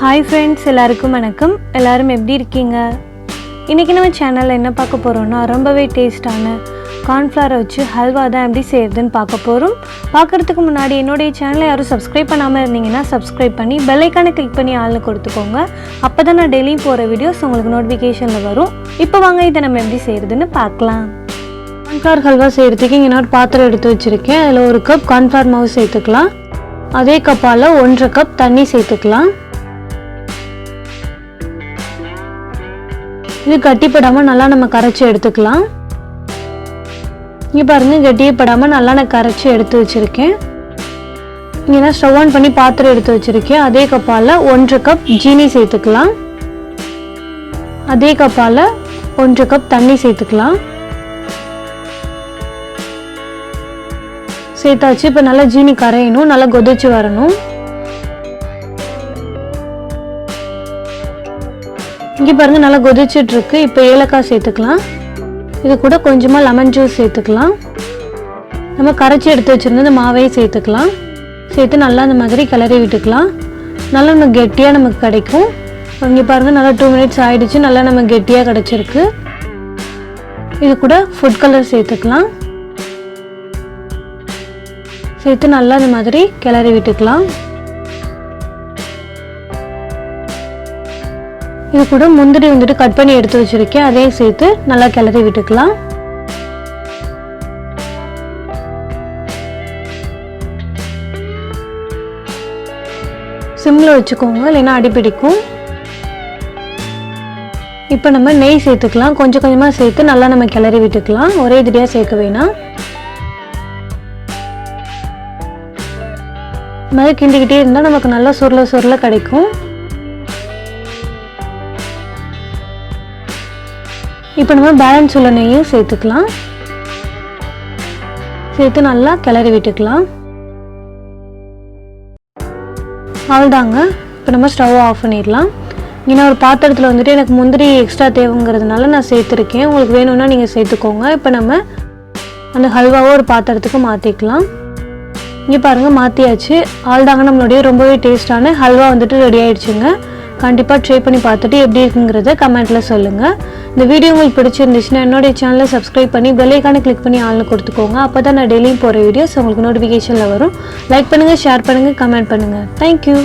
Hi friends, எல்லாருக்கும் வணக்கம். எல்லாரும் எப்படி இருக்கீங்க? இன்னைக்கு நம்ம சேனல்ல என்ன பார்க்க போறோம்னா ரொம்பவே டேஸ்டான கார்ன்ஃப்ளவர் வச்சு ஹல்வா தான் எப்படி செய்யறதுன்னு பார்க்க போறோம். பார்க்கிறதுக்கு முன்னாடி என்னோட சேனலை யாரும் சப்ஸ்கிரைப் பண்ணாம இருந்தீங்கன்னா சப்ஸ்கிரைப் பண்ணி பெல் ஐகானை கிளிக் பண்ணி ஆல்னு கொடுத்துக்கோங்க. அப்பதான் நான் டெய்லி போற வீடியோஸ் உங்களுக்கு நோட்டிஃபிகேஷன்ல வரும். இப்போ வாங்க இதை நம்ம எப்படி செய்யறதுன்னு பார்க்கலாம். கார்ன்ஃப்ளவர் ஹல்வா செய்யறதுக்கு இங்க நான் பாத்திரம் எடுத்து வச்சிருக்கேன். அதில் 1 கப் கார்ன்ஃப்ளவர் மாவு சேர்த்துக்கலாம். அதே கப்பால 1.5 கப் தண்ணி சேர்த்துக்கலாம். இது கட்டிப்படாம நல்லா நம்ம கரைச்சி எடுத்துக்கலாம். இங்க பாருங்க, கட்டிப்படாம நல்லா நான் கரைச்சி எடுத்து வச்சிருக்கேன். இங்க நான் ஸ்டவ் ஆன் பண்ணி பாத்திரம் எடுத்து வச்சிருக்கேன். அதே கப்பால 1.5 கப் ஜீனி சேர்த்துக்கலாம். அதே கப்பால 1.5 கப் தண்ணி சேர்த்துக்கலாம். சேர்த்தாச்சு. இப்போ நல்லா ஜீனி கரையணும், நல்லா கொதிச்சு வரணும். இங்கே பாருங்க, நல்லா கொதிச்சுட்டு இருக்கு. இப்போ ஏலக்காய் சேர்த்துக்கலாம். இது கூட கொஞ்சமாக லெமன் ஜூஸ் சேர்த்துக்கலாம். நம்ம கரைச்சி எடுத்து வச்சிருந்த இந்த மாவையும் சேர்த்துக்கலாம். சேர்த்து நல்லா அந்த மாதிரி கிளறி விட்டுக்கலாம். நல்லா நம்ம கெட்டியாக நமக்கு கிடைக்கும். இங்கே பாருங்க, நல்லா 2 மினிட்ஸ் ஆயிடுச்சு. நல்லா நம்ம கெட்டியாக கிடைச்சிருக்கு. இது கூட ஃபுட் கலர் சேர்த்துக்கலாம். சேர்த்து நல்லா இந்த மாதிரி கிளறி விட்டுக்கலாம். இது கூட முந்திரி கட் பண்ணி எடுத்து வச்சிருக்கேன். அதையும் சேர்த்து நல்லா கிளறி விட்டுக்கலாம். சிம்ல வச்சுக்கோங்க, இல்லைன்னா அடி பிடிக்கும். இப்போ நம்ம நெய் சேர்த்துக்கலாம். கொஞ்சம் கொஞ்சமாக சேர்த்து நல்லா நம்ம கிளறி விட்டுக்கலாம். ஒரே தடியாக சேர்க்க வேணாம். இந்த மாதிரி கிண்டிக்கிட்டே இருந்தால் நமக்கு நல்லா சுருள கிடைக்கும். இப்போ நம்ம பேலன்ஸ் உள்ள நெய்யும் சேர்த்துக்கலாம். சேர்த்து நல்லா கிளறி விட்டுக்கலாம். அவ்வளோதாங்க. இப்போ நம்ம ஸ்டவ் ஆஃப் பண்ணிடலாம். இங்கே ஒரு பாத்திரத்தில் எனக்கு முந்திரி எக்ஸ்ட்ரா தேவைங்கிறதுனால நான் சேர்த்துருக்கேன். உங்களுக்கு வேணும்னா நீங்கள் சேர்த்துக்கோங்க. இப்போ நம்ம அந்த ஹல்வாவை ஒரு பாத்திரத்துக்கு மாற்றிக்கலாம். இங்கே பாருங்கள், மாற்றியாச்சு. அவ்வளோதாங்க, நம்மளுடைய ரொம்பவே டேஸ்டான ஹல்வா ரெடி ஆயிடுச்சுங்க. கண்டிப்பாக ட்ரை பண்ணி பார்த்துட்டு எப்படி இருக்குங்கிறத கமெண்ட்டில் சொல்லுங்கள். இந்த வீடியோ உங்களுக்கு பிடிச்சிருந்துச்சுன்னா என்னோடைய சேனலை சப்ஸ்கிரைப் பண்ணி பெல் ஐகானை கிளிக் பண்ணி ஆல்னு கொடுத்துக்கோங்க. அப்போ தான் நான் டெய்லியும் போகிற வீடியோஸ் உங்களுக்கு நோட்டிஃபிகேஷனில் வரும். லைக் பண்ணுங்கள், ஷேர் பண்ணுங்கள், கமெண்ட் பண்ணுங்கள். தேங்க்யூ.